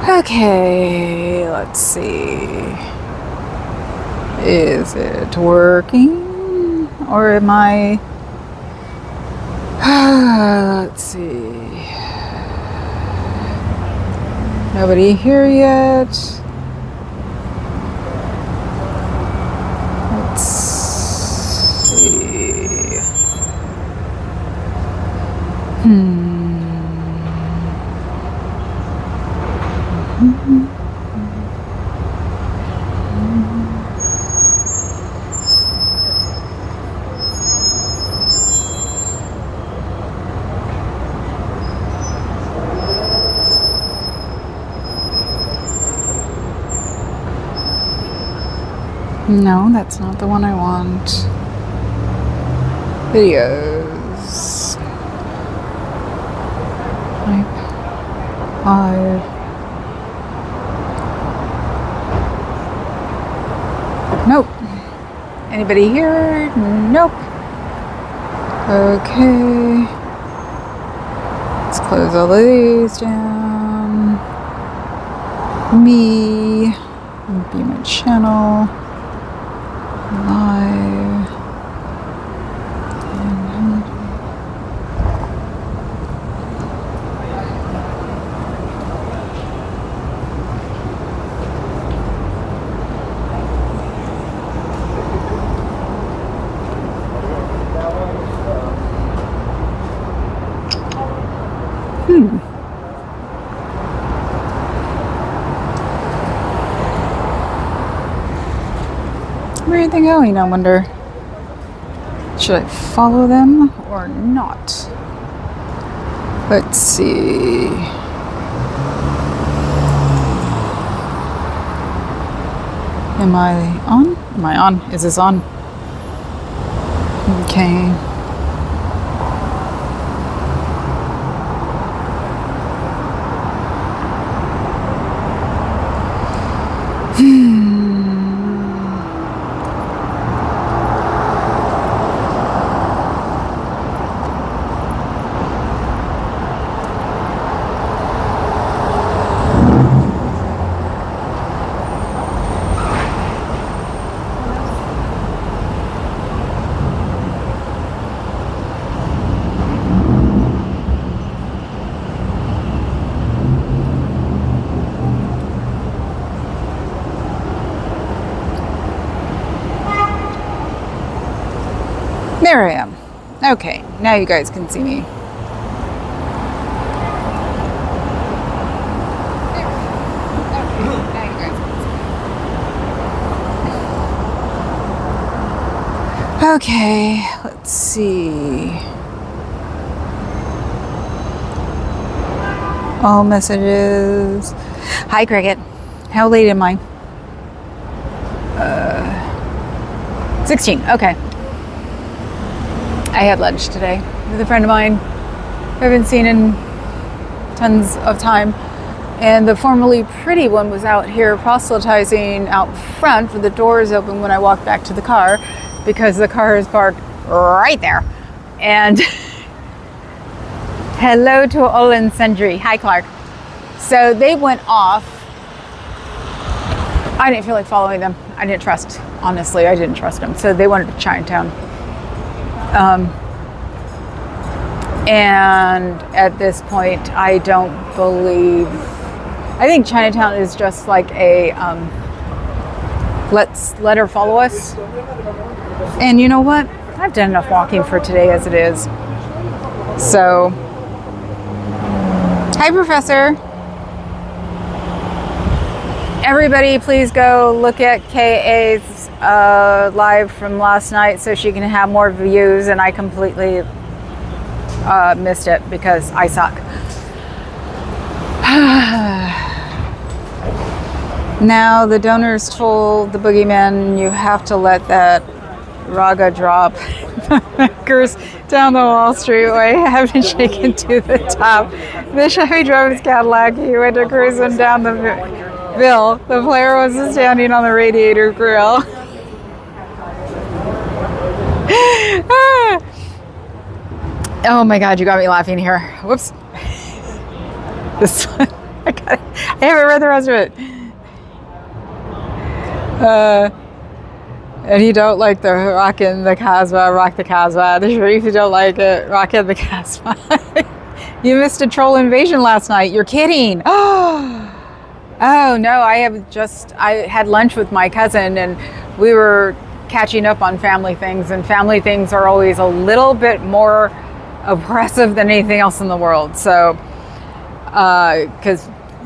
Okay, let's see. Is it working? Or am I... let's see. Nobody here yet. Let's see. No, that's not the one I want. Videos. Type 5. Nope. Anybody here? Nope. Okay. Let's close all of these down. Me. Be my channel. Live. Where are they going, I wonder? Should I follow them or not? Let's see. Am I on? Am I on? Is this on? Okay. There I am. Okay, now you guys can see me. Okay, let's see. All messages. Hi, Cricket. How late am I? 16. Okay. I had lunch today with a friend of mine who I haven't seen in tons of time. And the formerly pretty one was out here proselytizing out front with the doors open when I walked back to the car because the car is parked right there. And hello to all and sundry. Hi, Clark. So they went off. I didn't feel like following them. I didn't trust, honestly, I didn't trust them. So they went to Chinatown. And at this point, I don't believe, I think Chinatown is just like a, let's let her follow us. And you know what? I've done enough walking for today as it is. So, hi, Professor. Everybody, please go look at KA's live from last night so she can have more views, and I completely missed it because I suck. Now the donors told the boogeyman you have to let that raga drop. Curse down the Wall Street way, having shaken to the top. The Chevy drove his Cadillac. He went to cruising down the Bill. The player was standing on the radiator grill. Oh my God, you got me laughing here. Whoops. This one, I got I haven't read the rest of it. And you don't like the Rockin' the Casbah, Rock the Casbah. The Sharif, you don't like it, Rockin' the Casbah. You missed a troll invasion last night. You're kidding. Oh no, I had lunch with my cousin and we were catching up on family things, and family things are always a little bit more oppressive than anything else in the world. So,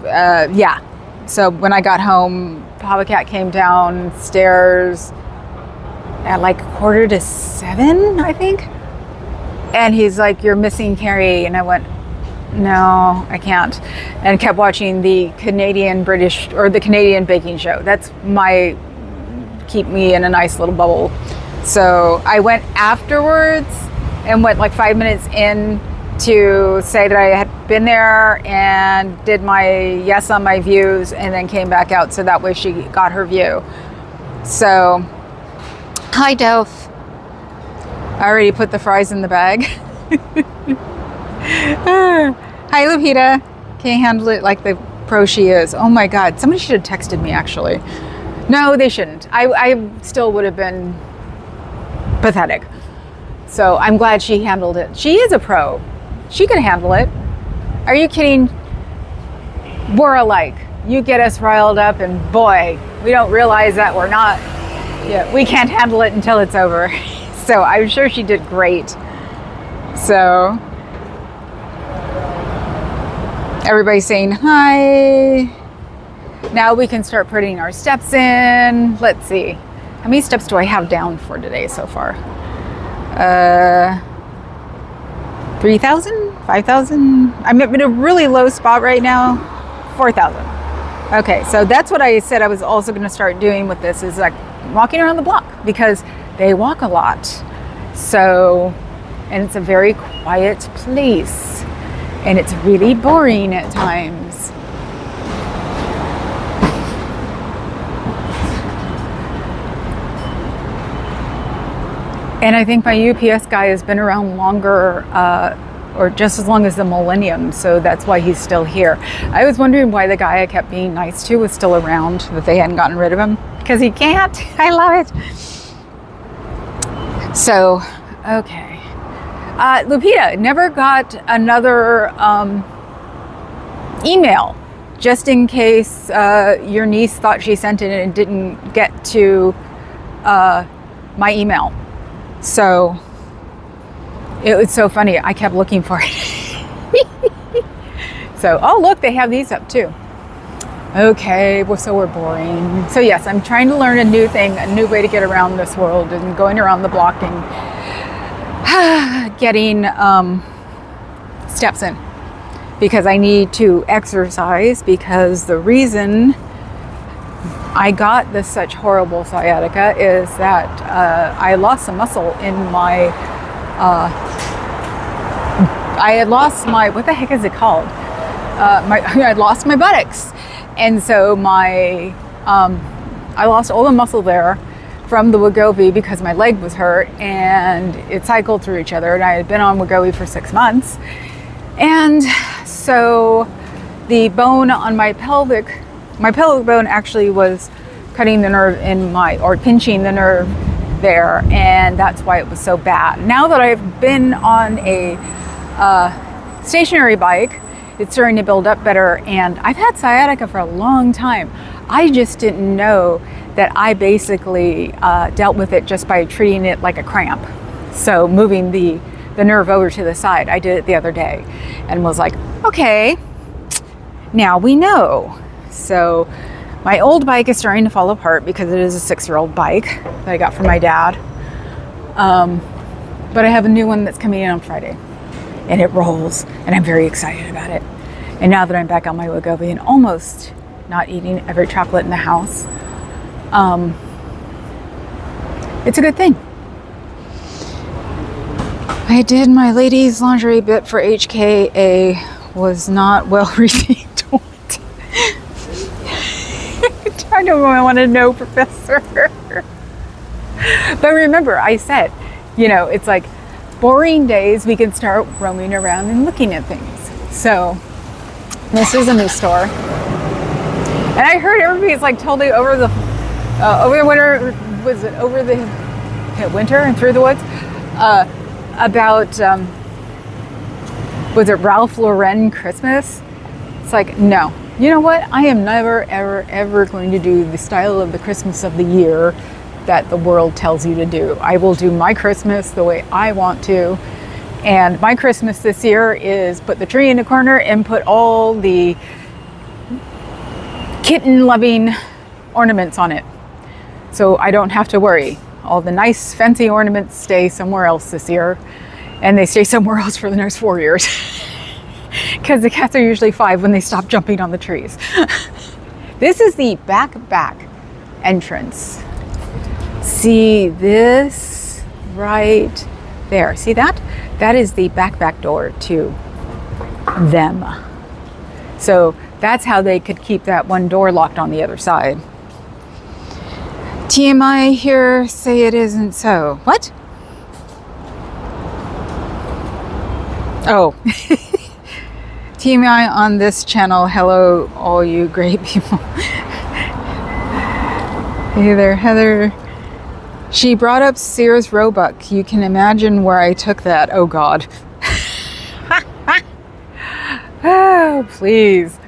yeah. So when I got home, Papa Cat came downstairs at like 6:45, I think. And he's like, "You're missing Carrie." And I went, "No, I can't." And kept watching the Canadian baking show. That's keep me in a nice little bubble. So I went afterwards and went like 5 minutes in to say that I had been there and did my yes on my views, and then came back out so that way she got her view. So, hi Delph. I already put the fries in the bag. Hi Lupita. Can't handle it like the pro she is. Oh my God, somebody should have texted me actually. No, they shouldn't. I still would have been pathetic. So I'm glad she handled it. She is a pro. She can handle it. Are you kidding? We're alike. You get us riled up and boy, we don't realize that we're not. Yeah, we can't handle it until it's over. So I'm sure she did great. So everybody's saying hi. Now we can start putting our steps in. Let's see. How many steps do I have down for today so far? 3,000? 5,000? I'm in a really low spot right now. 4,000. Okay, so that's what I said I was also going to start doing with this, is like walking around the block, because they walk a lot. So, and it's a very quiet place. And it's really boring at times. And I think my UPS guy has been around longer, or just as long as the millennium, so that's why he's still here. I was wondering why the guy I kept being nice to was still around, that they hadn't gotten rid of him, because he can't. I love it. So, okay. Lupita, never got another email, just in case your niece thought she sent it and it didn't get to my email. So it was so funny. I kept looking for it. So, oh look, they have these up too. Okay, well, so we're boring. So yes, I'm trying to learn a new thing, a new way to get around this world, and going around the block and getting steps in, because I need to exercise, because the reason I got this such horrible sciatica is that I lost some muscle in my, I had lost my, what the heck is it called? I lost my buttocks. And so I lost all the muscle there from the Wegovy because my leg was hurt, and it cycled through each other, and I had been on Wegovy for 6 months. And so the bone on my pelvic bone actually was cutting the nerve or pinching the nerve there, and that's why it was so bad. Now that I've been on a stationary bike, it's starting to build up better, and I've had sciatica for a long time. I just didn't know that I basically dealt with it just by treating it like a cramp. So moving the nerve over to the side. I did it the other day and was like, okay, now we know. So my old bike is starting to fall apart because it is a 6-year-old bike that I got from my dad. But I have a new one that's coming in on Friday, and it rolls, and I'm very excited about it. And now that I'm back on my Wegovy and almost not eating every chocolate in the house, it's a good thing. I did my ladies lingerie bit for HKA, was not well received. I don't want to know, Professor. But remember, I said, it's like boring days, we can start roaming around and looking at things. So This is a new store. And I heard everybody's like totally over the winter, was it over the winter and through the woods? About, was it Ralph Lauren Christmas? It's like, no. You know what? I am never, ever, ever going to do the style of the Christmas of the year that the world tells you to do. I will do my Christmas the way I want to. And my Christmas this year is put the tree in the corner and put all the kitten-loving ornaments on it. So I don't have to worry. All the nice fancy ornaments stay somewhere else this year. And they stay somewhere else for the next 4 years. Because the cats are usually 5 when they stop jumping on the trees. This is the back entrance. See this right there. See that? That is the back door to them. So that's how they could keep that one door locked on the other side. TMI here say it isn't so. What? Oh. TMI on this channel. Hello, all you great people. Hey there, Heather. She brought up Sears Roebuck. You can imagine where I took that. Oh, God. Oh, please.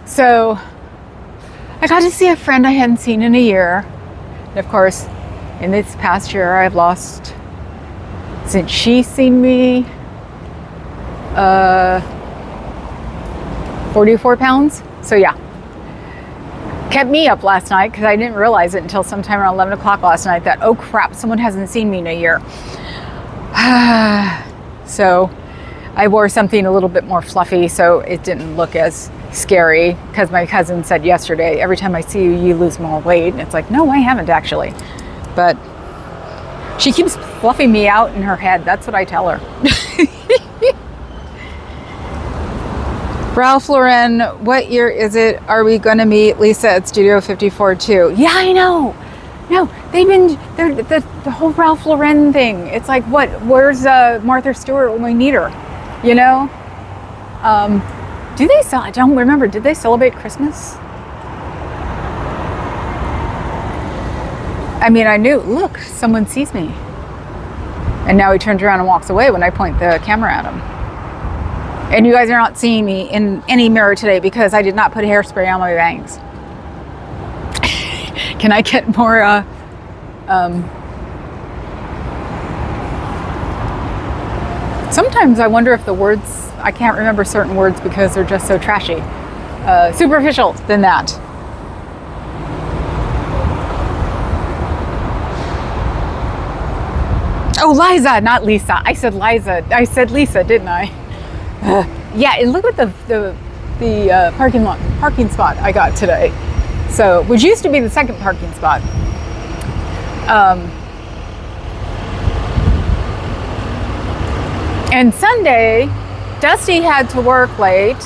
So, I got to see a friend I hadn't seen in a year. And of course, in this past year, I've lost, since she's seen me, 44 pounds. So, yeah. Kept me up last night because I didn't realize it until sometime around 11 o'clock last night that, oh crap, someone hasn't seen me in a year. So I wore something a little bit more fluffy so it didn't look as scary, because my cousin said yesterday, every time I see you, you lose more weight. And it's like, no, I haven't actually. But she keeps fluffing me out in her head. That's what I tell her. Ralph Lauren, what year is it? Are we going to meet Lisa at Studio 54 too? Yeah, I know. No, the whole Ralph Lauren thing. It's like, what? Where's Martha Stewart when we need her? You know? Do they I don't remember. Did they celebrate Christmas? I mean, I knew, look, someone sees me. And now he turns around and walks away when I point the camera at him. And you guys are not seeing me in any mirror today because I did not put hairspray on my bangs. Can I get more, sometimes I wonder if the words, I can't remember certain words because they're just so trashy. Superficial than that. Oh, Liza, not Lisa. I said Liza. I said Lisa, didn't I? Yeah, and look at the parking spot I got today. So, which used to be the second parking spot. And Sunday, Dusty had to work late.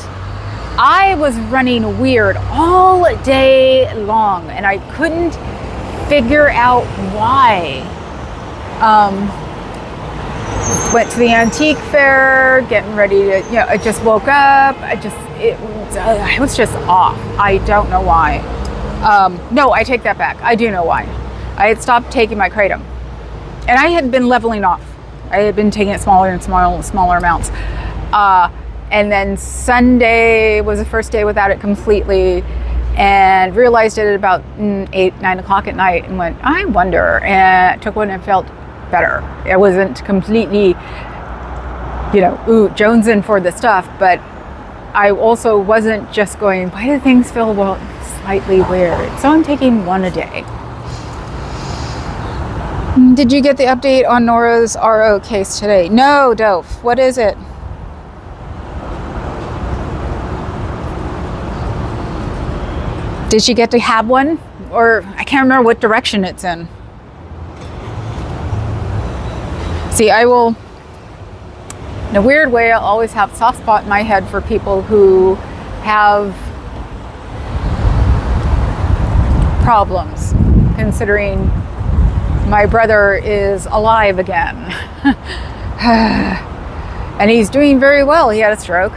I was running weird all day long, and I couldn't figure out why. Went to the antique fair, getting ready to, you know, I just woke up. It was just off. I don't know why. No, I take that back. I do know why. I had stopped taking my kratom, and I had been leveling off. I had been taking it smaller and smaller amounts. And then Sunday was the first day without it completely, and realized it at about 8, 9 o'clock at night, and went, I wonder, and took one and felt better. It wasn't completely, you know, ooh, jonesing for the stuff, but I also wasn't just going, why do things feel slightly weird? So I'm taking one a day. Did you get the update on Nora's RO case today? No, Doph. What is it? Did she get to have one? Or I can't remember what direction it's in. See, I will, in a weird way, I'll always have a soft spot in my head for people who have problems, considering my brother is alive again. And he's doing very well. He had a stroke.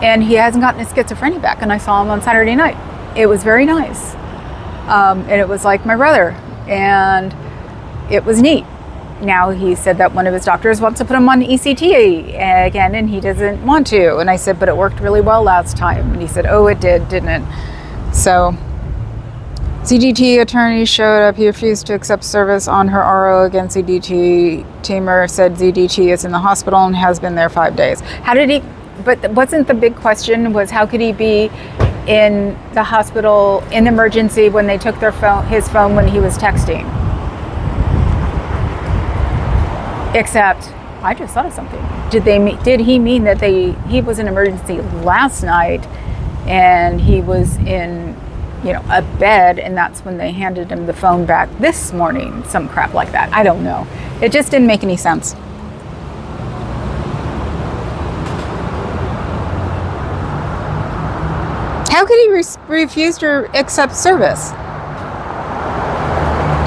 And he hasn't gotten his schizophrenia back. And I saw him on Saturday night. It was very nice. And it was like my brother. And it was neat. Now he said that one of his doctors wants to put him on ECT again, and he doesn't want to. And I said, but it worked really well last time. And he said, oh, it did, didn't it? So CDT attorney showed up. He refused to accept service on her RO against CDT. Teamer said CDT is in the hospital and has been there 5 days. How did he, but wasn't the big question was how could he be in the hospital in emergency when they took his phone when he was texting? Except, I just thought of something. Did he mean that he was in emergency last night and he was in, a bed, and that's when they handed him the phone back this morning? Some crap like that. I don't know. It just didn't make any sense. How could he refuse to accept service?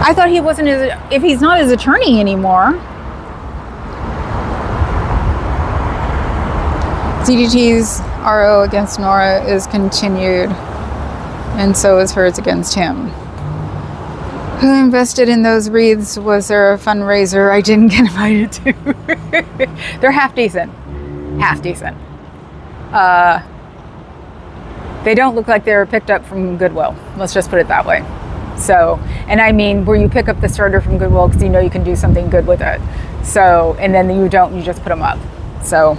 I thought he wasn't if he's not his attorney anymore. CDT's RO against Nora is continued, and so is hers against him. Who invested in those wreaths? Was there a fundraiser I didn't get invited to? They're half decent. Half decent. They don't look like they were picked up from Goodwill. Let's just put it that way. So, and I mean, where you pick up the starter from Goodwill because you know you can do something good with it. So, and then you don't, you just put them up. So.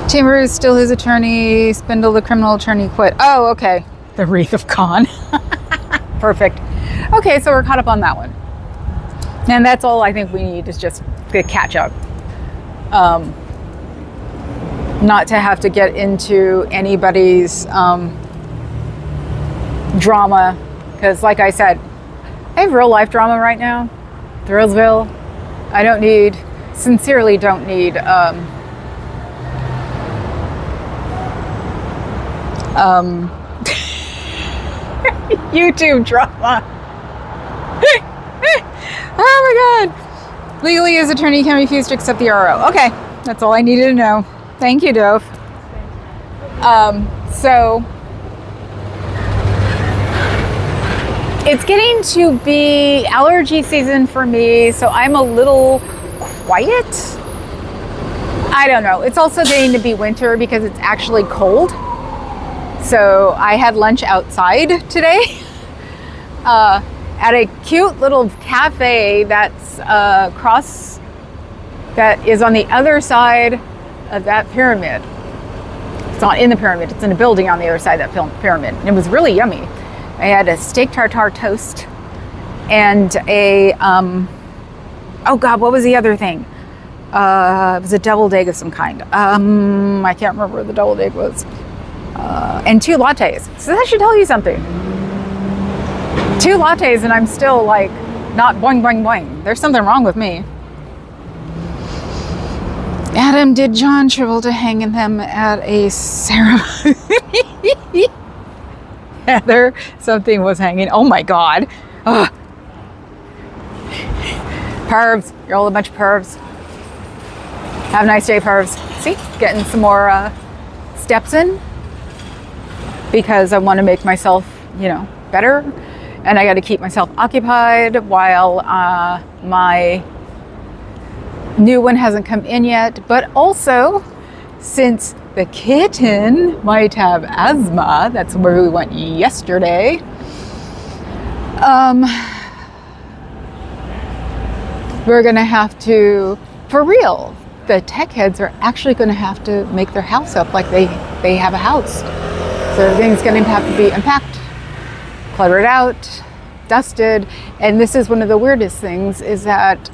Chamber is still his attorney. Spindle, the criminal attorney, quit. Oh, okay. The Wreath of Khan. Perfect. Okay, so we're caught up on that one. And that's all I think we need is just to catch up. Not to have to get into anybody's drama. Because like I said, I have real life drama right now. Thrillsville. I sincerely don't need YouTube drama. Oh my God. Legally, his attorney can refuse to accept the RO. Okay, that's all I needed to know. Thank you, Dove. So it's getting to be allergy season for me, so I'm a little quiet. I don't know. It's also getting to be winter because it's actually cold. So I had lunch outside today at a cute little cafe that's that is on the other side of that pyramid. It's not in the pyramid, it's in a building on the other side of that pyramid. And it was really yummy. I had a steak tartare toast and a, oh God, what was the other thing? It was a deviled egg of some kind. I can't remember what the deviled egg was. And 2 lattes. So that should tell you something. 2 lattes and I'm still like not boing, boing, boing. There's something wrong with me. Adam, did John Travolta hang in them at a ceremony? Heather, something was hanging. Oh my God. Ugh. Pervs. You're all a bunch of pervs. Have a nice day, pervs. See, getting some more steps in because I want to make myself, better. And I got to keep myself occupied while my new one hasn't come in yet. But also, since the kitten might have asthma, that's where we went yesterday. We're going to have to, for real, the tech heads are actually going to have to make their house up like they have a house. So everything's going to have to be unpacked, cluttered out, dusted. And this is one of the weirdest things is that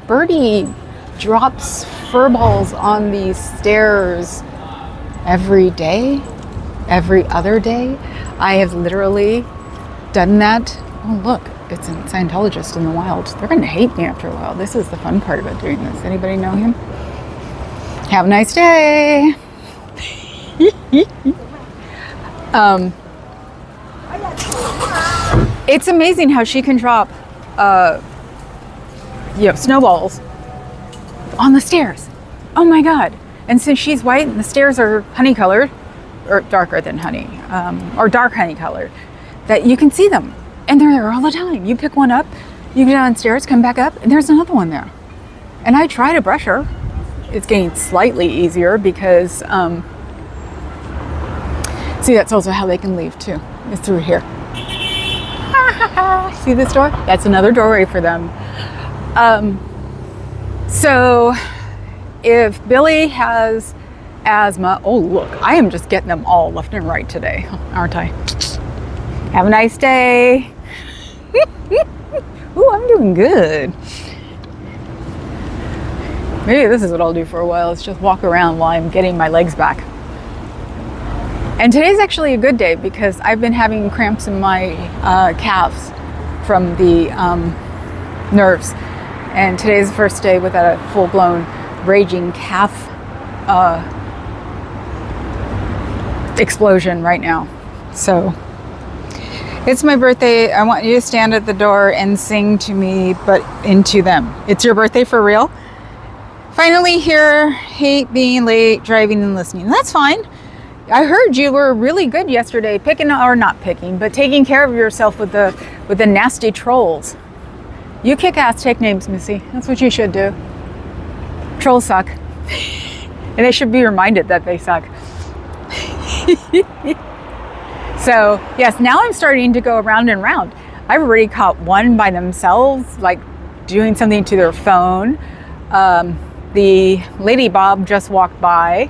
Birdie drops fur balls on these stairs every day, every other day. I have literally done that. Oh, look, it's a Scientologist in the wild. They're going to hate me after a while. This is the fun part about doing this. Anybody know him? Have a nice day. It's amazing how she can drop snowballs on the stairs. Oh my God. And since she's white and the stairs are honey colored, or darker than honey, or dark honey colored, that you can see them. And they're there all the time. You pick one up, you go downstairs, come back up, and there's another one there. And I try to brush her. It's getting slightly easier because, see, that's also how they can leave too, is through here. See this door? That's another doorway for them. So if Billy has asthma, oh look, I am just getting them all left and right today, aren't I? Have a nice day. Ooh, I'm doing good. Maybe this is what I'll do for a while, is just walk around while I'm getting my legs back. And today's actually a good day because I've been having cramps in my calves from the nerves. And today's the first day without a full-blown raging calf explosion right now. So it's my birthday. I want you to stand at the door and sing to me, but into them. It's your birthday for real? Finally here, hate being late, driving and listening. That's fine. I heard you were really good yesterday taking care of yourself with the nasty trolls. You kick ass, take names, Missy. That's what you should do. Trolls suck. And they should be reminded that they suck. So, yes, now I'm starting to go around and round. I've already caught one by themselves, like doing something to their phone. The Lady Bob just walked by.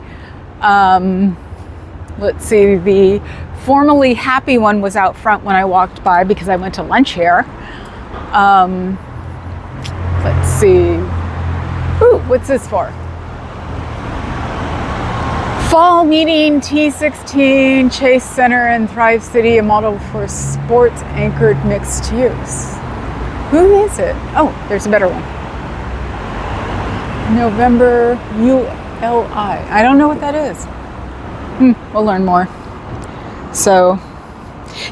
Let's see, the formerly happy one was out front when I walked by because I went to lunch here. Let's see. Ooh, what's this for? Fall meeting T16, Chase Center and Thrive City, a model for sports anchored mixed use. Who is it? Oh, there's a better one. November ULI. I don't know what that is. We'll learn more. So,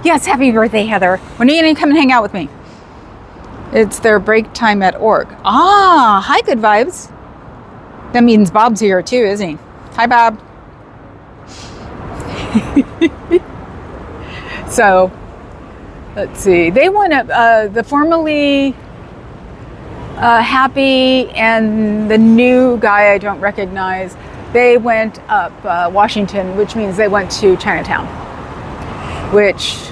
yes, happy birthday, Heather. When are you going to come and hang out with me? It's their break time at org. Ah, hi, good vibes. That means Bob's here too, isn't he? Hi, Bob. So, let's see. They went up, the formerly happy and the new guy I don't recognize. They went up Washington, which means they went to Chinatown, which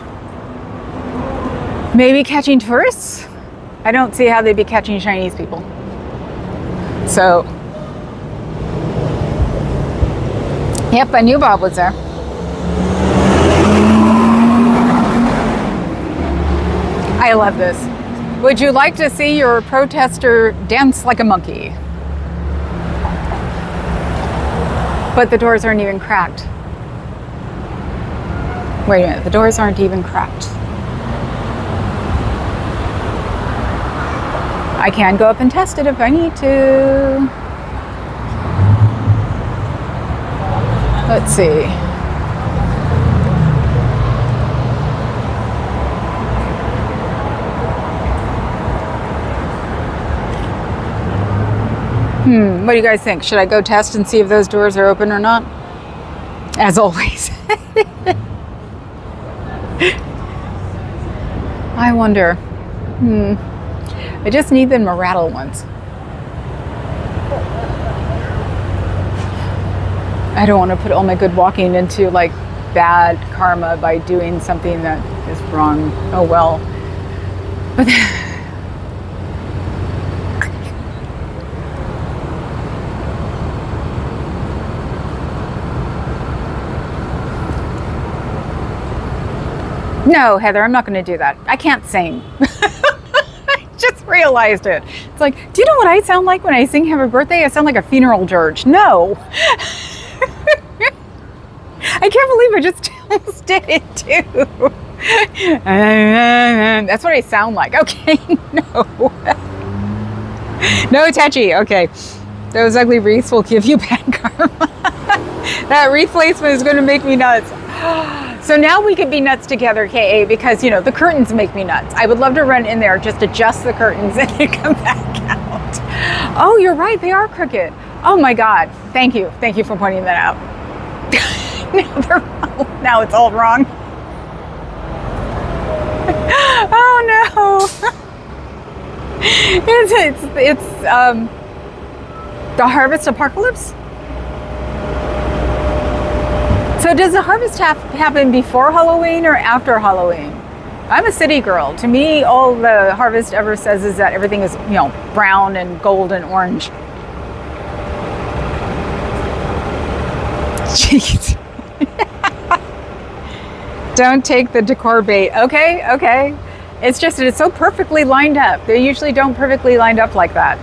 may be catching tourists. I don't see how they'd be catching Chinese people. So, yep, I knew Bob was there. I love this. Would you like to see your protester dance like a monkey? But the doors aren't even cracked. Wait a minute, the doors aren't even cracked. I can go up and test it if I need to. Let's see. What do you guys think? Should I go test and see if those doors are open or not? As always. I wonder. I just need them to rattle once. I don't want to put all my good walking into like bad karma by doing something that is wrong. Oh well. But no, Heather, I'm not going to do that. I can't sing. I just realized it. It's like, do you know what I sound like when I sing Happy Birthday? I sound like a funeral dirge. No. I can't believe I just almost did it too. That's what I sound like. Okay, no. No, Tetchy. Okay. Those ugly wreaths will give you bad karma. That wreath placement is going to make me nuts. So now we could be nuts together, KA, because, you know, the curtains make me nuts. I would love to run in there, just adjust the curtains and then come back out. Oh, you're right. They are crooked. Oh my God. Thank you. Thank you for pointing that out. Now it's all wrong. Oh no. It's the harvest apocalypse. So does the harvest happen before Halloween or after Halloween? I'm a city girl. To me, all the harvest ever says is that everything is, brown and gold and orange. Jeez. Don't take the decor bait. Okay. It's just that it's so perfectly lined up. They usually don't perfectly lined up like that.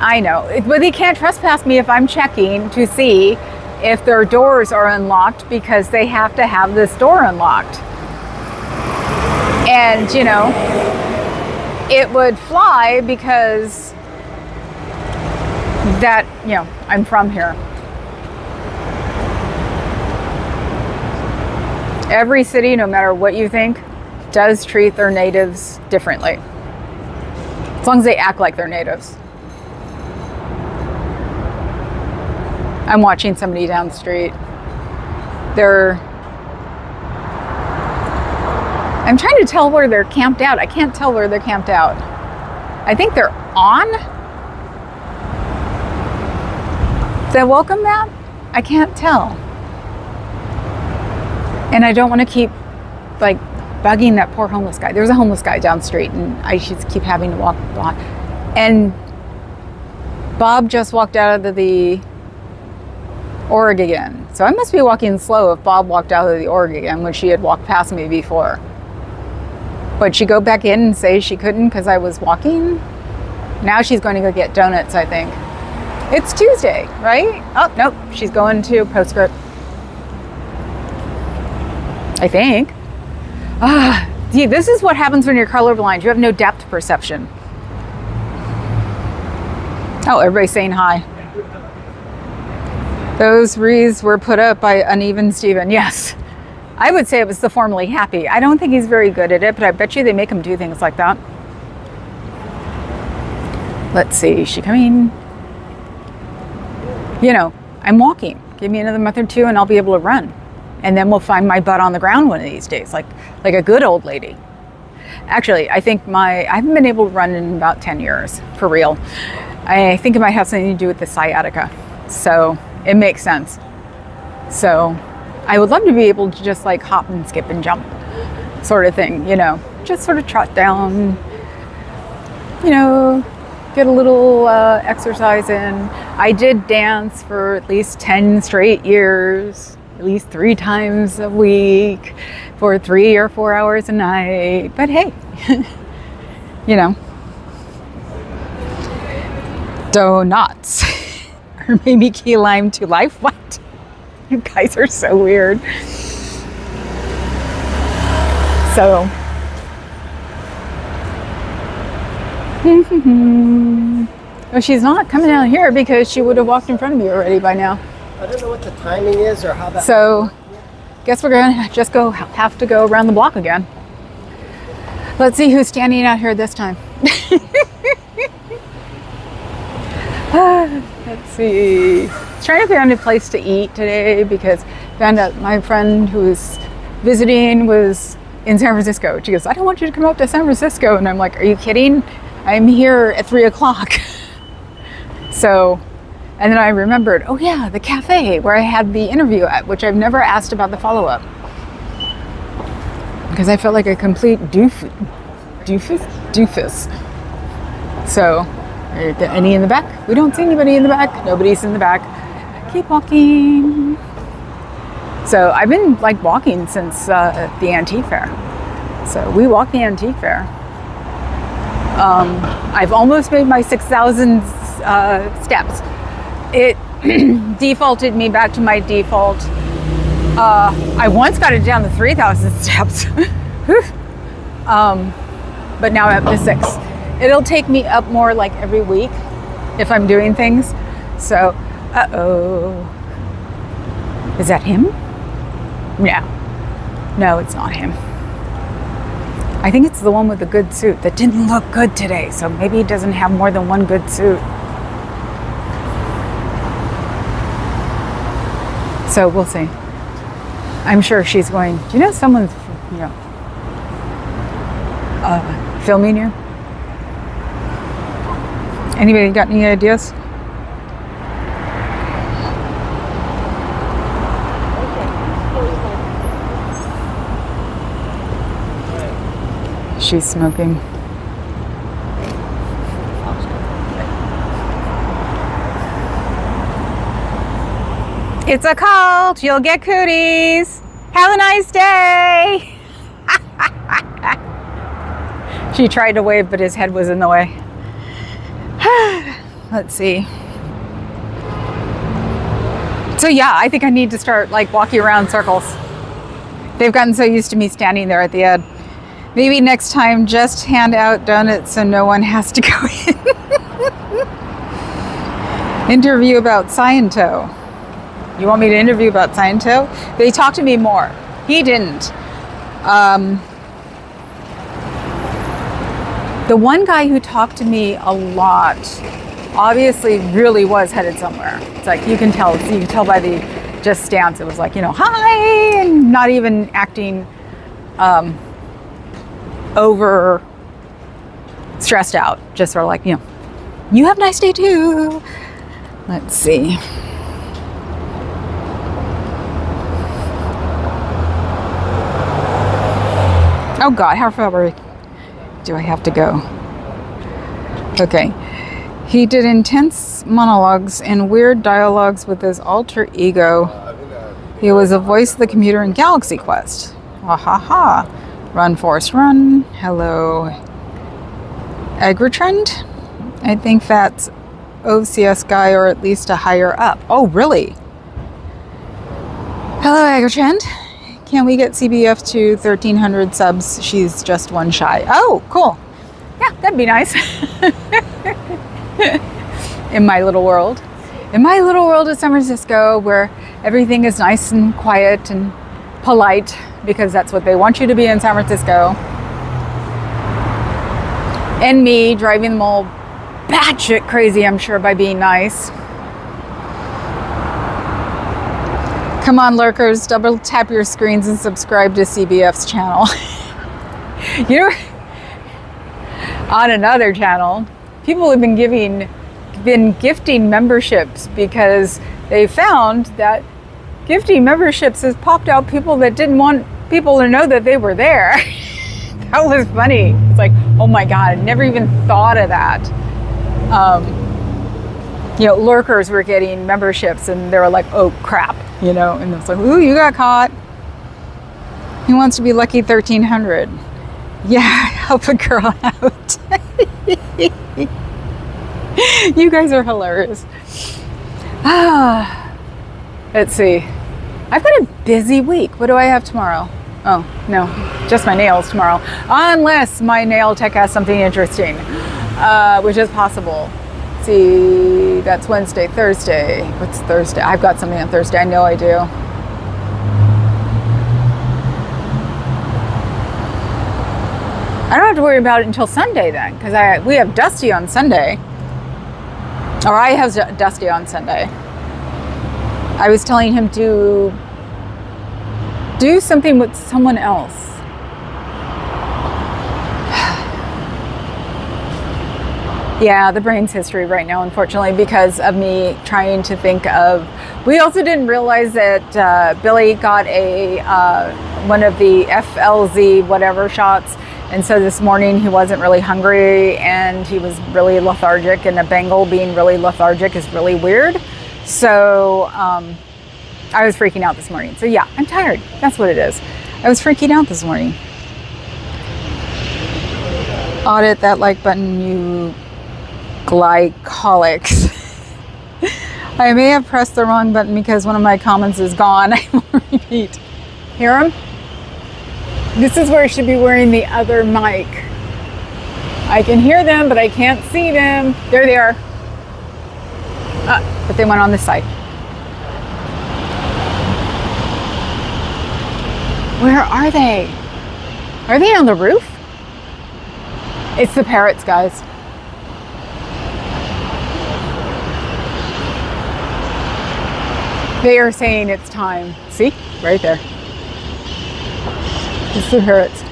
I know. But they can't trespass me if I'm checking to see if their doors are unlocked, because they have to have this door unlocked. And, it would fly because that, I'm from here. Every city, no matter what you think, does treat their natives differently. As long as they act like they're natives. I'm watching somebody down the street. I'm trying to tell where they're camped out. I can't tell where they're camped out. I think they're on the welcome mat. I can't tell. And I don't want to keep bugging that poor homeless guy. There's a homeless guy down the street and I just keep having to walk by. And Bob just walked out of the org again. So I must be walking slow if Bob walked out of the org again when she had walked past me before. Would she go back in and say she couldn't because I was walking? Now she's going to go get donuts, I think. It's Tuesday, right? Oh, nope. She's going to Postscript. I think. See, this is what happens when you're colorblind. You have no depth perception. Oh, everybody's saying hi. Those wreaths were put up by Uneven Steven. Yes. I would say it was the formerly happy. I don't think he's very good at it, but I bet you they make him do things like that. Let's see. Is she coming? I'm walking. Give me another month or two and I'll be able to run. And then we'll find my butt on the ground one of these days, like a good old lady. Actually, I think I haven't been able to run in about 10 years, for real. I think it might have something to do with the sciatica. So it makes sense. So I would love to be able to just hop and skip and jump sort of thing, just sort of trot down, get a little exercise in. I did dance for at least 10 straight years, at least 3 times a week for 3 or 4 hours a night. But hey, donuts or maybe key lime to life. What? You guys are so weird. So, well, she's not coming out here because she would have walked in front of me already by now. I don't know what the timing is or how that. So, guess we're gonna just have to go around the block again. Let's see who's standing out here this time. Let's see. Trying to find a place to eat today because found out my friend who was visiting was in San Francisco. She goes, I don't want you to come up to San Francisco. And I'm like, are you kidding? I'm here at 3 o'clock. So, and then I remembered, oh yeah, the cafe where I had the interview at, which I've never asked about the follow-up. Because I felt like a complete doofus. So, are there any in the back? We don't see anybody in the back. Nobody's in the back. Keep walking. So I've been walking since the antique fair. So we walked the antique fair. I've almost made my 6,000 steps. It defaulted me back to my default. I once got it down to 3,000 steps. But now I'm up to 6. It'll take me up more every week if I'm doing things. So, uh-oh. Is that him? No, it's not him. I think it's the one with the good suit that didn't look good today. So maybe he doesn't have more than one good suit. So we'll see. I'm sure she's going, do you know someone's, filming you? Anybody got any ideas? She's smoking. It's a cult. You'll get cooties. Have a nice day. She tried to wave, but his head was in the way. Let's see. So yeah, I think I need to start like walking around circles. They've gotten so used to me standing there at the end. Maybe next time just hand out donuts so no one has to go in. Interview about Scientology. You want me to interview about Scientology? They talked to me more. He didn't. The one guy who talked to me a lot obviously really was headed somewhere. It's like you can tell by the just stance. It was like, hi, and not even acting over stressed out. Just sort of like, you have a nice day too. Let's see. Oh God, how far do I have to go? Okay. He did intense monologues and weird dialogues with his alter ego. He was a voice of the computer in Galaxy Quest. Ha ha ha. Run, Forrest, run. Hello. Agritrend? I think that's OCS guy or at least a higher up. Oh, really? Hello, Agritrend. Can we get CBF to 1,300 subs? She's just one shy. Oh, cool. Yeah, that'd be nice. In my little world. In my little world of San Francisco, where everything is nice and quiet and polite, because that's what they want you to be in San Francisco. And me driving them all batshit crazy, I'm sure, by being nice. Come on, lurkers, double tap your screens and subscribe to CBF's channel. On another channel, people have been gifting memberships because they found that gifting memberships has popped out people that didn't want people to know that they were there. That was funny. It's like, oh my God, I never even thought of that. Lurkers were getting memberships and they were like, oh crap, and it's like, ooh, you got caught. He wants to be lucky 1,300. Yeah, help a girl out. You guys are hilarious. Let's see. I've got a busy week. What do I have tomorrow? Oh, no, just my nails tomorrow. Unless my nail tech has something interesting, which is possible. Let's see, that's Wednesday, Thursday. What's Thursday? I've got something on Thursday. I know I do. I don't have to worry about it until Sunday then, because we have Dusty on Sunday. Or I have Dusty on Sunday. I was telling him to do something with someone else. Yeah, the brain's history right now, unfortunately, because of me trying to think of... We also didn't realize that Billy got one of the FLZ whatever shots. And so this morning he wasn't really hungry and he was really lethargic, and a Bengal being really lethargic is really weird. So I was freaking out this morning. So yeah, I'm tired. That's what it is. I was freaking out this morning. Audit that like button, you glycolics. I may have pressed the wrong button because one of my comments is gone. I will repeat. Hear him? This is where I should be wearing the other mic. I can hear them, but I can't see them. There they are. But they went on this side. Where are they? Are they on the roof? It's the parrots, guys. They are saying it's time. See? Right there. It's the parrots.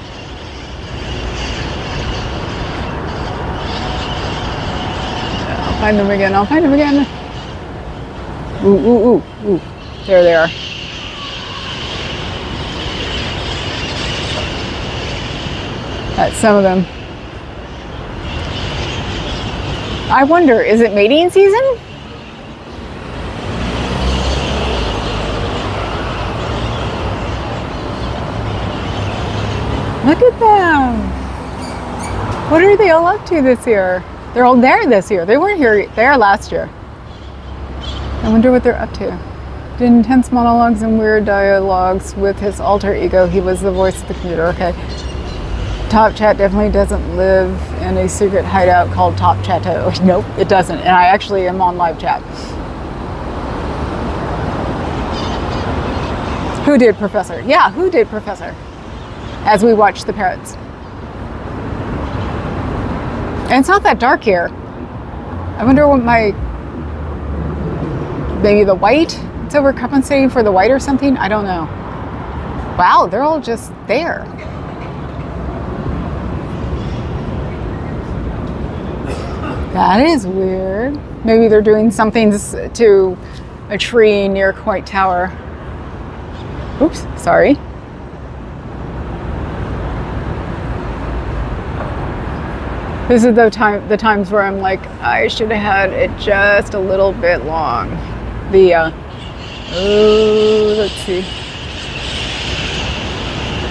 I'll find them again. I'll find them again. Ooh, ooh, ooh, ooh. There they are. That's some of them. I wonder, is it mating season? Look at them. What are they all up to this year? They're all there this year. They weren't here there last year. I wonder what they're up to. Did intense monologues and weird dialogues with his alter ego. He was the voice of the computer. Okay. Top Chat definitely doesn't live in a secret hideout called Top Chateau. Nope, it doesn't. And I actually am on live chat. Who did Professor? Yeah, who did Professor? As we watch the parrots. And it's not that dark here. I wonder what maybe the white? It's overcompensating for the white or something? I don't know. Wow, they're all just there. That is weird. Maybe they're doing something to a tree near Coit Tower. Oops, sorry. This is the times where I'm like, I should have had it just a little bit long. Let's see.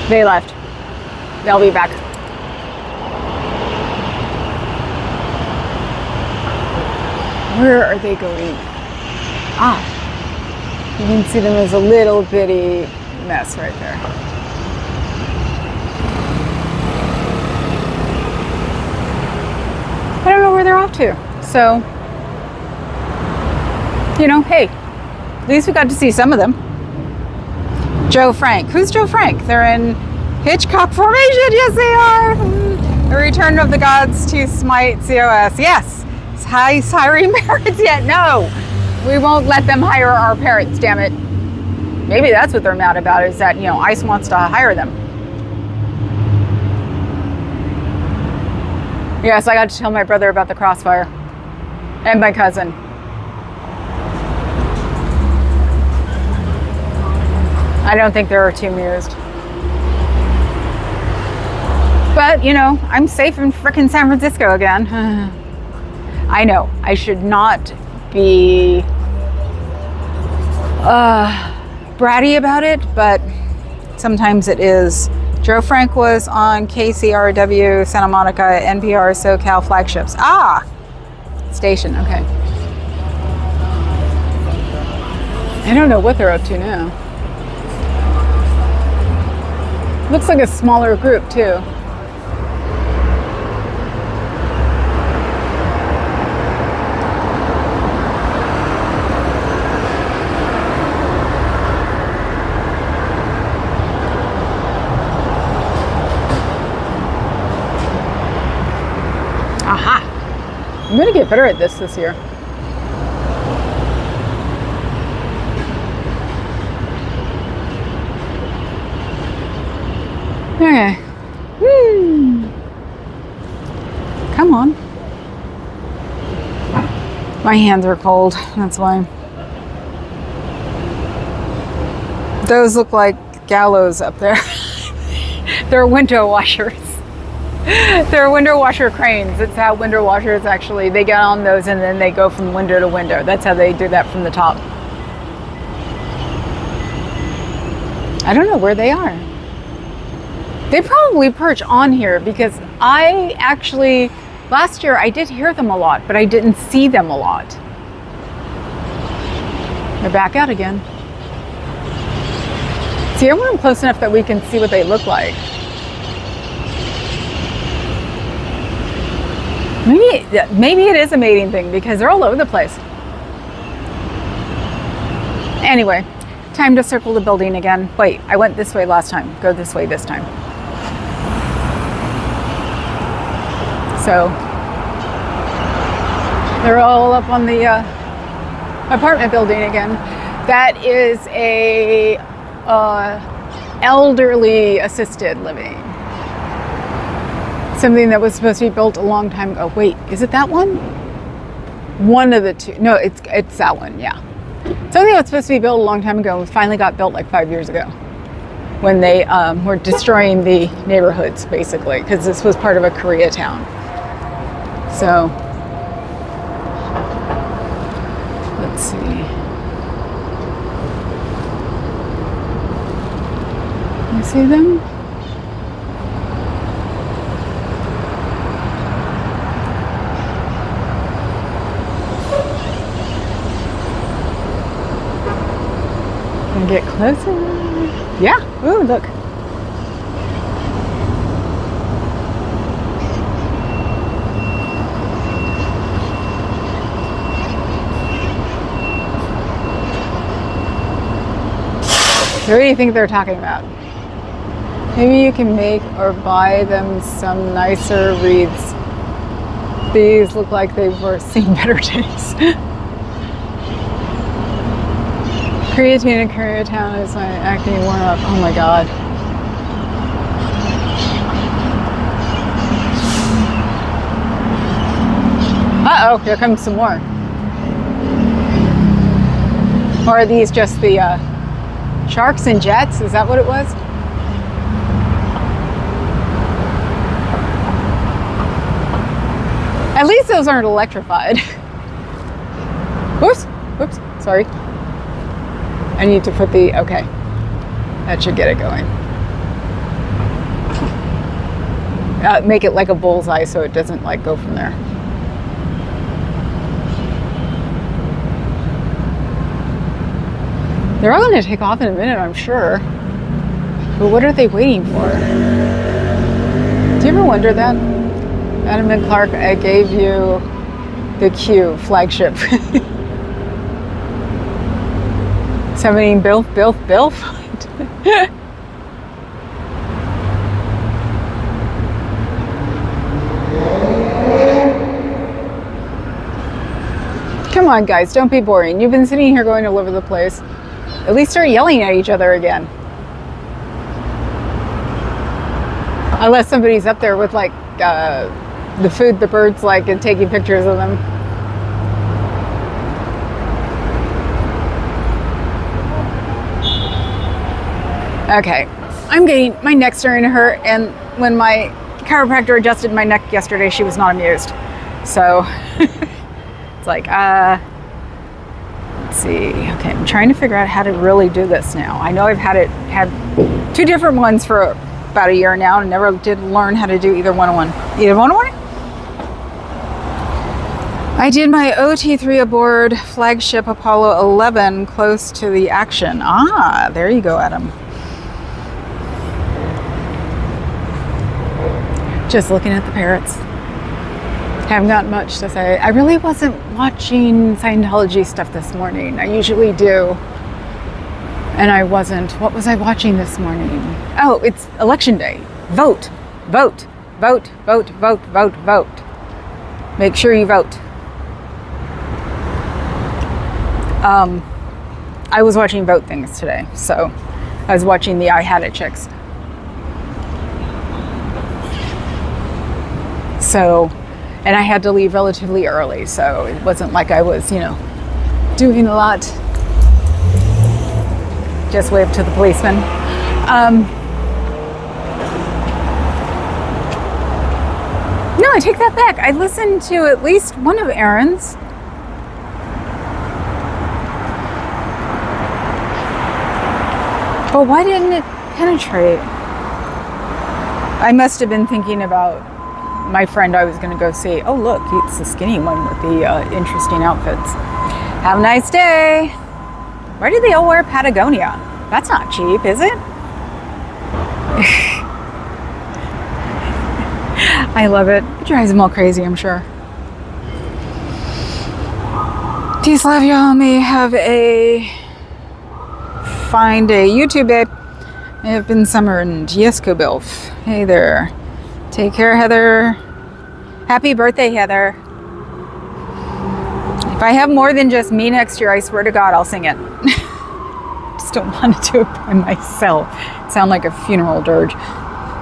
They left. They'll be back. Where are they going? Ah, you can see them as a little bitty mess right there. I don't know where they're off to. So, hey, at least we got to see some of them. Joe Frank. Who's Joe Frank? They're in Hitchcock Formation. Yes, they are. The Return of the Gods to Smite COS. Yes. He's hiring parrots yet? No. We won't let them hire our parrots, damn it. Maybe that's what they're mad about, is that, ICE wants to hire them. Yes, I got to tell my brother about the crossfire. And my cousin. I don't think they were too amused. But, I'm safe in frickin' San Francisco again. I know, I should not be bratty about it, but sometimes it is. Joe Frank was on KCRW, Santa Monica, NPR, SoCal flagships. Ah, station, okay. I don't know what they're up to now. Looks like a smaller group too. Aha! I'm gonna get better at this year. Okay. Come on. My hands are cold, that's why. Those look like gallows up there. They're window washers. They're window washer cranes. It's how window washers actually, they get on those and then they go from window to window. That's how they do that from the top. I don't know where they are. They probably perch on here because I actually, last year I did hear them a lot, but I didn't see them a lot. They're back out again. See, I want them close enough that we can see what they look like. Maybe it is a mating thing because they're all over the place. Anyway, time to circle the building again. Wait, I went this way last time. Go this way this time. So they're all up on the apartment building again. That is a elderly assisted living. Something that was supposed to be built a long time ago. Wait, is it that one? One of the two. No, it's that one, yeah. Something that was supposed to be built a long time ago finally got built like 5 years ago when they were destroying the neighborhoods, basically, because this was part of a Koreatown. So, let's see. You see them? Gonna get closer. Yeah. Ooh, look. So what do you think they're talking about? Maybe you can make or buy them some nicer wreaths. These look like they've seen better days. Creatine in Koreatown is my acne worn up. Oh my god. Uh-oh, here comes some more. Or are these just the sharks and jets? Is that what it was? At least those aren't electrified. Whoops, whoops, sorry. I need to put the, okay. That should get it going. Make it like a bullseye so it doesn't like go from there. They're all gonna take off in a minute, I'm sure. But what are they waiting for? Do you ever wonder that? Adam and Clark, I gave you the Q flagship. 17 Bilf. Come on, guys, don't be boring. You've been sitting here going all over the place. At least start yelling at each other again. Unless somebody's up there with like the food the birds like and taking pictures of them. Okay, I'm getting, my neck's starting to hurt, and when my chiropractor adjusted my neck yesterday, she was not amused. So, it's like, let's see. Okay, I'm trying to figure out how to really do this now. I know I've had two different ones for about a year now, and never did learn how to do either one-on-one. Either one-on-one? I did my OT3 aboard flagship Apollo 11 close to the action. Ah, there you go, Adam. Just looking at the parrots. Haven't got much to say. I really wasn't watching Scientology stuff this morning. I usually do. And I wasn't. What was I watching this morning? Oh, it's election day. Vote. Vote. Vote. Vote. Vote. Vote. Vote. Make sure you vote. I was watching vote things today. So I was watching the I Had It chicks. So, and I had to leave relatively early, so it wasn't like I was, you know, doing a lot. Just wave to the policeman. No, I take that back. I listened to at least one of Aaron's. But why didn't it penetrate? I must have been thinking about my friend I was going to go see. Oh, look, it's the skinny one with the interesting outfits. Have a nice day. Why do they all wear Patagonia? That's not cheap, is it? I love it. It drives them all crazy, I'm sure. Peace, love, y'all. May have a fine day. YouTube, babe. I have been summoned. Yes, Kobilf. Hey there. Take care, Heather. Happy birthday, Heather. If I have more than just me next year, I swear to God, I'll sing it. don't want to do it by myself. Sound like a funeral dirge.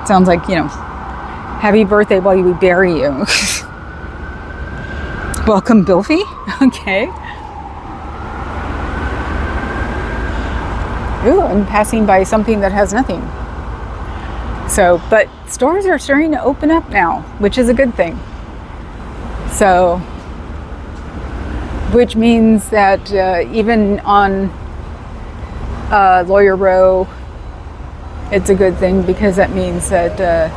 Sounds like, happy birthday while we bury you. Welcome, Bilfy. Okay. Ooh, I'm passing by something that has nothing. So, but stores are starting to open up now, which is a good thing. So, which means that even on Lawyer Row, it's a good thing, because that means that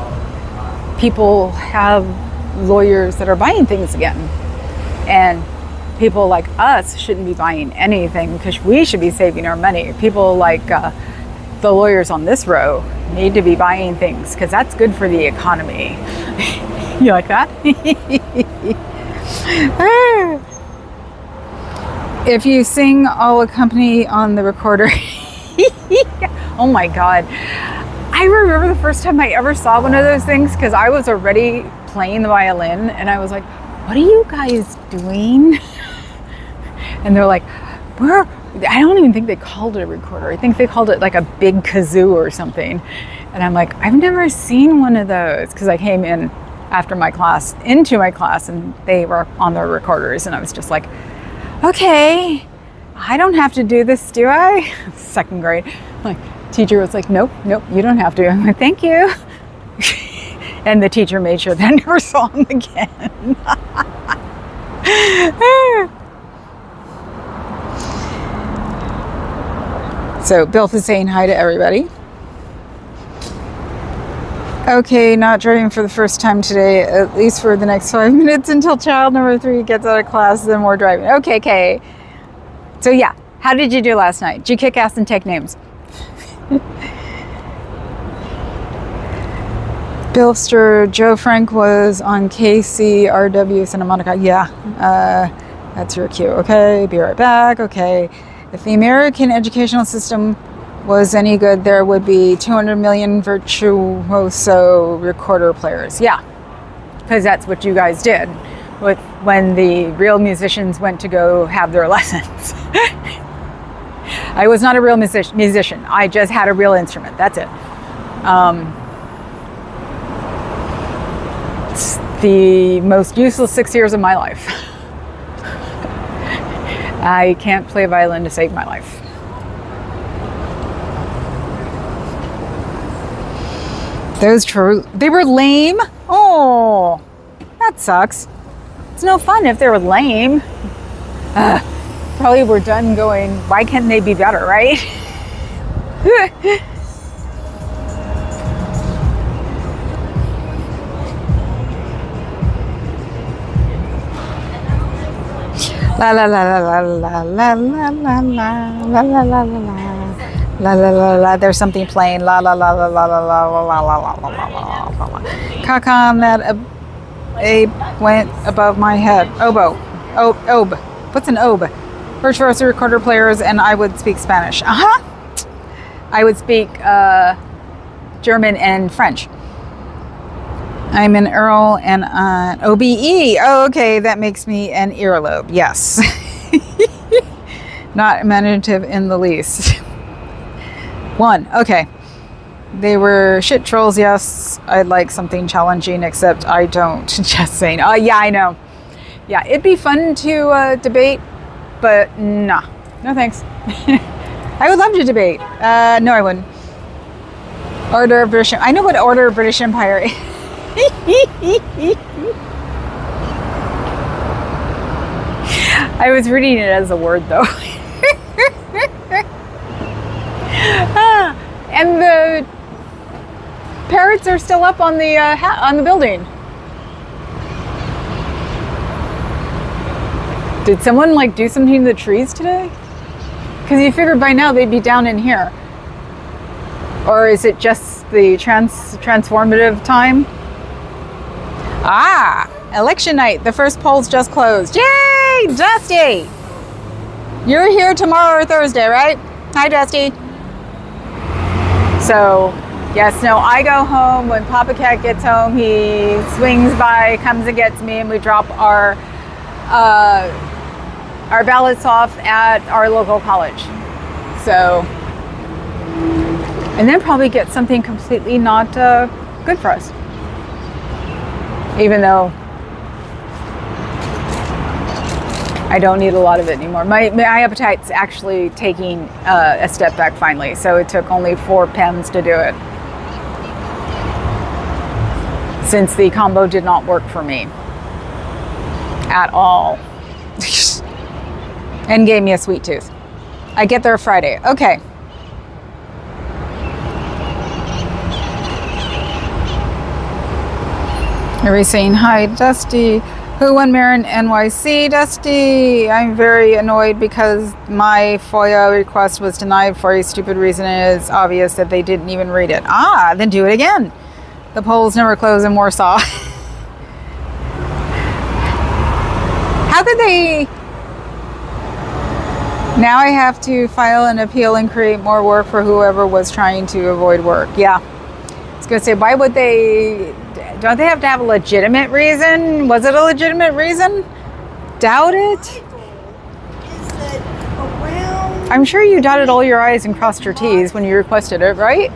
people have lawyers that are buying things again. And people like us shouldn't be buying anything, because we should be saving our money. People like the lawyers on this row need to be buying things, because that's good for the economy. You like that? If you sing, I'll accompany on the recorder. Oh my God. I remember the first time I ever saw one of those things, because I was already playing the violin, and I was like, what are you guys doing? And they're like, I don't even think they called it a recorder. I think they called it like a big kazoo or something. And I'm like, I've never seen one of those, because I came in after into my class, and they were on their recorders, and I was just like, okay, I don't have to do this, do I? Second grade. Like, teacher was like, nope, you don't have to. I'm like, thank you. And the teacher made sure that I never saw him again. So Bill is saying hi to everybody. Okay, not driving for the first time today, at least for the next 5 minutes until child number 3 gets out of class, then more driving. Okay. So yeah, how did you do last night? Did you kick ass and take names? Billster, Joe Frank was on KCRW Santa Monica. Yeah, that's your cue. Okay, be right back. Okay. If the American educational system was any good, there would be 200 million virtuoso recorder players. Yeah, because that's what you guys did when the real musicians went to go have their lessons. I was not a real musician. I just had a real instrument. That's it. It's the most useless 6 years of my life. I can't play violin to save my life. They were lame. Oh, that sucks. It's no fun if they were lame. Probably we're done going, why can't they be better, right? La la la la la la la la la la la la la la la la. There's something playing. La la la la la la la la la la la la la. Kakan, that ape went above my head. Oboe. Obe. What's an obe? Virtuoso recorder players, and I would speak Spanish. I would speak German and French. I'm an Earl and an OBE. Oh, okay, that makes me an earlobe. Yes. Not imaginative in the least. 1. Okay. They were shit trolls, yes. I'd like something challenging, except I don't. Just saying. Oh, yeah, I know. Yeah, it'd be fun to debate, but nah. No thanks. I would love to debate. No, I wouldn't. Order of British... I know what Order of British Empire is. I was reading it as a word, though. And the parrots are still up on the building. Did someone do something to the trees today? Because you figured by now they'd be down in here. Or is it just the transformative time? Election night. The first polls just closed. Yay, Dusty! You're here tomorrow or Thursday, right? Hi, Dusty. So, yes, no, I go home. When Papa Cat gets home, he swings by, comes and gets me, and we drop our ballots off at our local college. So, and then probably get something completely not good for us. Even though I don't need a lot of it anymore. My appetite's actually taking a step back finally. So it took only 4 pens to do it, since the combo did not work for me at all. And gave me a sweet tooth. I get there Friday. Okay. Everybody's saying hi, Dusty. Who won Marin NYC? Dusty, I'm very annoyed because my FOIA request was denied for a stupid reason. It is obvious that they didn't even read it. Ah, then do it again. The polls never close in Warsaw. How could they? Now I have to file an appeal and create more work for whoever was trying to avoid work. Yeah. I was going to say, why would they? Don't they have to have a legitimate reason? Was it a legitimate reason? Doubt it. I'm sure you dotted all your I's and crossed your T's when you requested it, right?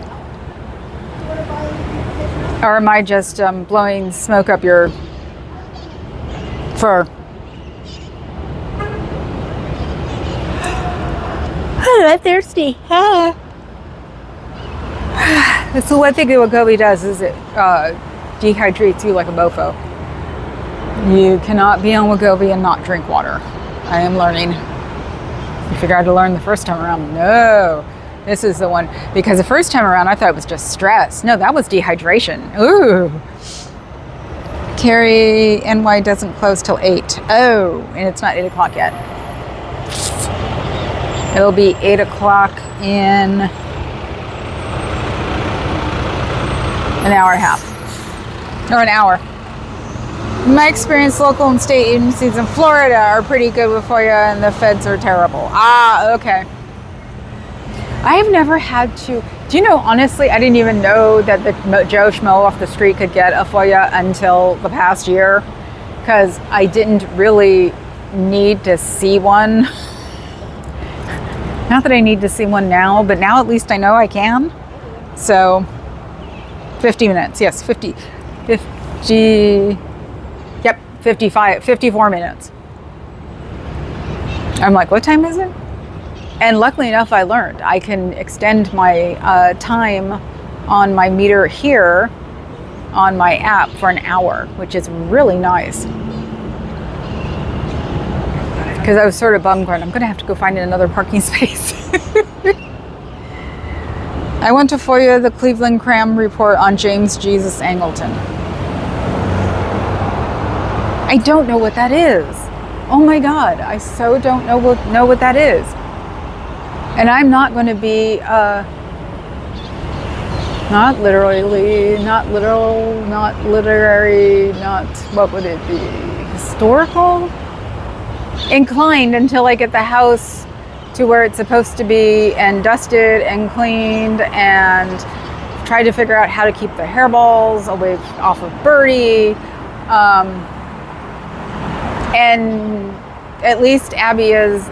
Or am I just blowing smoke up your fur? Oh, I'm thirsty. Ah. That's the one thing that Wegovy does, is it dehydrates you like a mofo. You cannot be on Wegovy and not drink water. I am learning. I figured I had to learn the first time around. No, this is the one. Because the first time around I thought it was just stress. No, that was dehydration. Ooh. Carrie, NY doesn't close till 8. Oh, and it's not 8 o'clock yet. It'll be 8 o'clock in an hour and a half. Or an hour. In my experience, local and state agencies in Florida are pretty good with FOIA, and the feds are terrible. Ah, okay. I have never had to. Do you know, honestly, I didn't even know that the Joe Schmo off the street could get a FOIA until the past year, because I didn't really need to see one. Not that I need to see one now, but now at least I know I can. So 50 minutes. Yes, 50. Yep, 54 minutes. I'm like, what time is it? And luckily enough, I learned I can extend my time on my meter here on my app for an hour, which is really nice. Because I was sort of bummed, going, I'm going to have to go find another parking space. I went to FOIA the Cleveland Cram report on James Jesus Angleton. I don't know what that is. Oh my God, I so don't know what that is. And I'm not going to be, not literally, not literal, not literary, not, what would it be, historical? Inclined until I get the house to where it's supposed to be and dusted and cleaned, and try to figure out how to keep the hairballs away off of Birdie. And at least Abby is,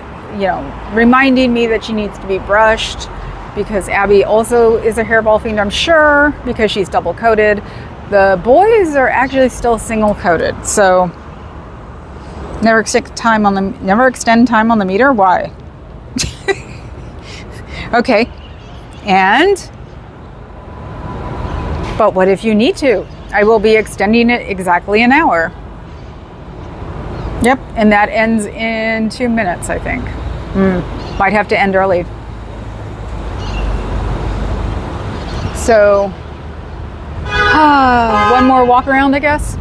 reminding me that she needs to be brushed, because Abby also is a hairball fiend, I'm sure, because she's double coated. The boys are actually still single coated, so never extend time on the meter. Why? Okay. But what if you need to? I will be extending it exactly an hour. Yep, and that ends in 2 minutes, I think. Might have to end early. So, one more walk around, I guess.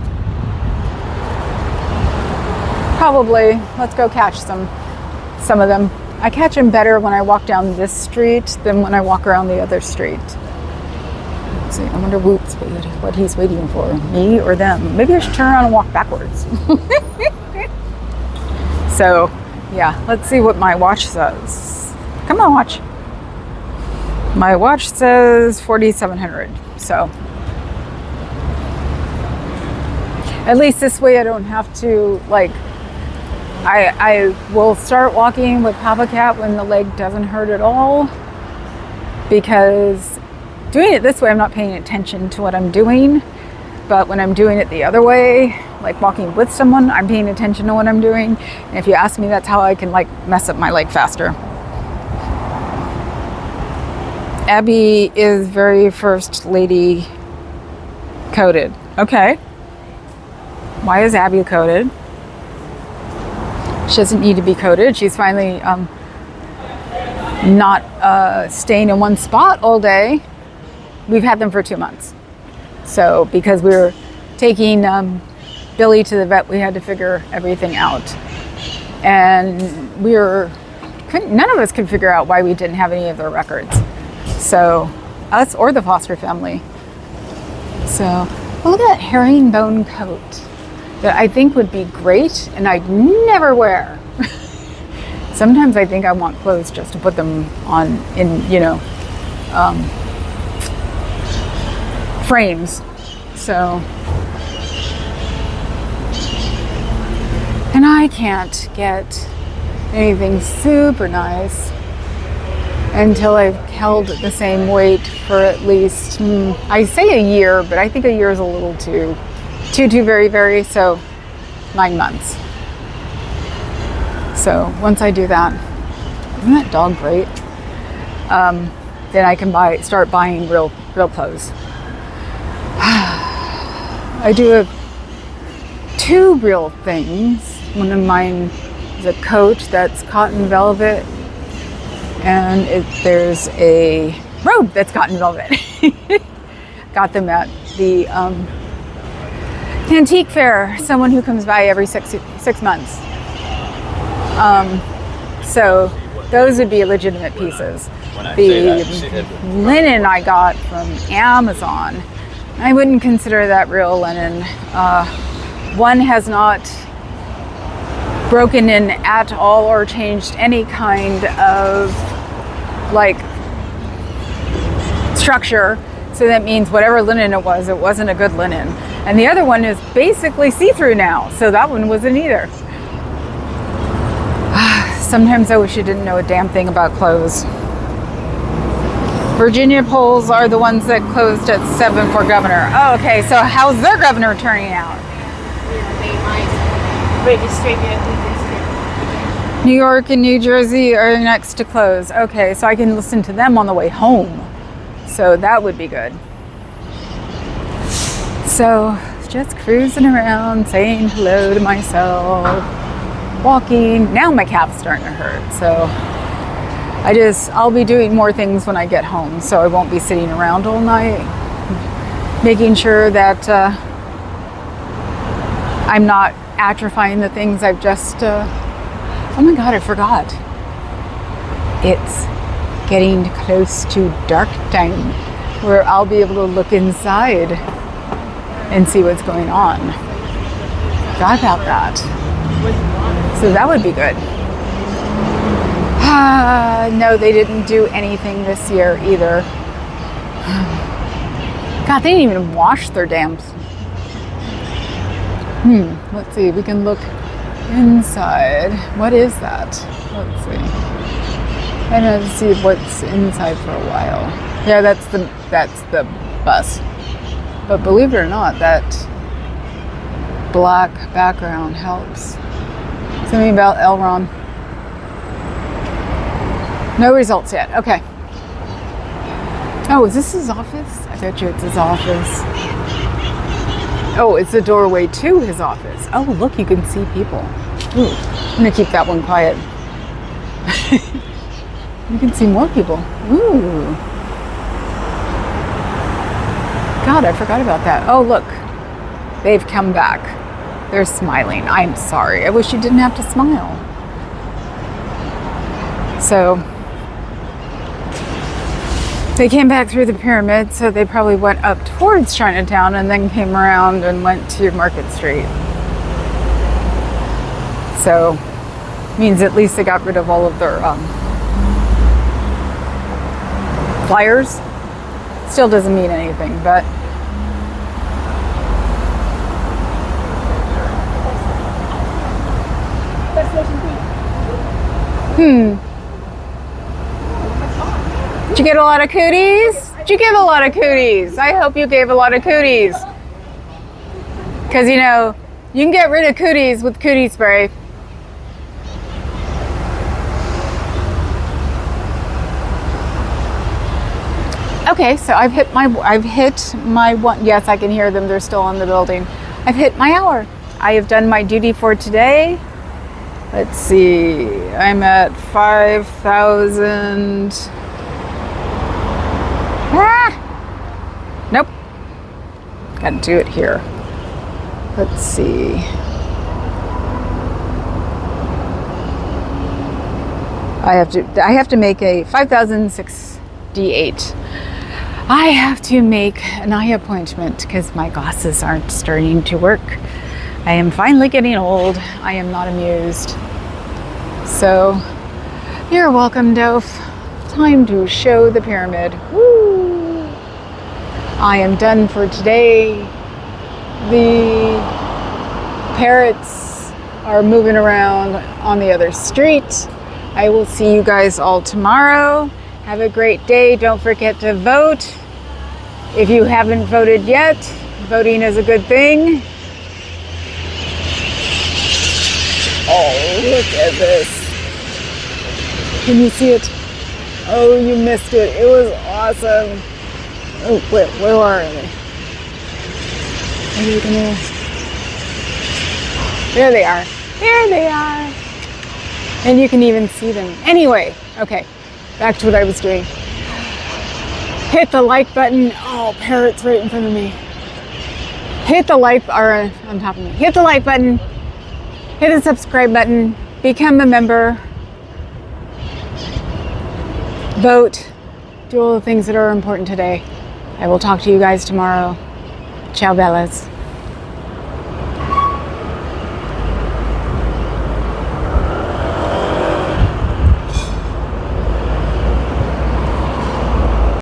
Probably. Let's go catch some of them. I catch them better when I walk down this street than when I walk around the other street. Let's see, I wonder what he's waiting for, me or them. Maybe I should turn around and walk backwards. So, yeah, let's see what my watch says. Come on, watch. My watch says 4,700. So, at least this way I don't have to, I will start walking with Papa Cat when the leg doesn't hurt at all, because doing it this way, I'm not paying attention to what I'm doing. But when I'm doing it the other way, like walking with someone, I'm paying attention to what I'm doing. And if you ask me, that's how I can like mess up my leg faster. Abby is very first lady coded. Okay. Why is Abby coded? She doesn't need to be coded. She's finally not staying in one spot all day. We've had them for 2 months. So because we were taking Billy to the vet, we had to figure everything out. And none of us could figure out why we didn't have any of their records. So us or the foster family. So look at that herringbone coat that I think would be great and I'd never wear. Sometimes I think I want clothes just to put them on in, frames. So, and I can't get anything super nice until I've held the same weight for at least, I say a year, but I think a year is a little too very, very, so 9 months. So once I do that, isn't that dog great? Then I can start buying real clothes. I do have 2 real things. One of mine is a coat that's cotton velvet, and there's a robe that's cotton velvet. Got them at the antique fair. Someone who comes by every six months. So those would be legitimate pieces. The linen I got from Amazon, I wouldn't consider that real linen. One has not broken in at all or changed any kind of like structure. So that means whatever linen it wasn't a good linen. And the other one is basically see-through now. So that one wasn't either. Sometimes I wish I didn't know a damn thing about clothes. Virginia polls are the ones that closed at 7 for governor. Oh, okay, so how's their governor turning out? New York and New Jersey are next to close. Okay, so I can listen to them on the way home. So that would be good. So just cruising around, saying hello to myself, walking. Now my calf's starting to hurt. So I'll be doing more things when I get home. So I won't be sitting around all night, making sure that I'm not atrophying the things I've just, oh my God, I forgot. It's getting close to dark time where I'll be able to look inside and see what's going on. Forgot about that. So that would be good. No, they didn't do anything this year either. God, they didn't even wash their dams. Let's see, we can look inside. What is that? Let's see. I had to see what's inside for a while. Yeah, that's the bus. But believe it or not, that black background helps. Something about Elron. No results yet. Okay. Oh, is this his office? I bet you it's his office. Oh, it's the doorway to his office. Oh, look, you can see people. Ooh, I'm gonna keep that one quiet. You can see more people. Ooh. God, I forgot about that. Oh, look. They've come back. They're smiling. I'm sorry. I wish you didn't have to smile. So, they came back through the pyramid, so they probably went up towards Chinatown and then came around and went to Market Street. So, means at least they got rid of all of their flyers. Still doesn't mean anything, but Did you get a lot of cooties? Did you give a lot of cooties? I hope you gave a lot of cooties. Because, you know, you can get rid of cooties with cootie spray. Okay, so I've hit my one. Yes, I can hear them. They're still in the building. I've hit my hour. I have done my duty for today. Let's see. I'm at 5,000. Nope. Got to do it here. Let's see. I have to make a 5,068. I have to make an eye appointment because my glasses aren't starting to work. I am finally getting old. I am not amused. So, you're welcome, Doph. Time to show the pyramid. Woo! I am done for today. The parrots are moving around on the other street. I will see you guys all tomorrow. Have a great day. Don't forget to vote. If you haven't voted yet, voting is a good thing. Oh, look at this. Can you see it? Oh, you missed it. It was awesome. Oh, where are they? Are they gonna... There they are. There they are. And you can even see them. Anyway, okay, back to what I was doing. Hit the like button. Oh, parrot's right in front of me. Hit the like, or on top of me. Hit the like button. Hit the subscribe button. Become a member. Vote. Do all the things that are important today. I will talk to you guys tomorrow. Ciao, Bellas.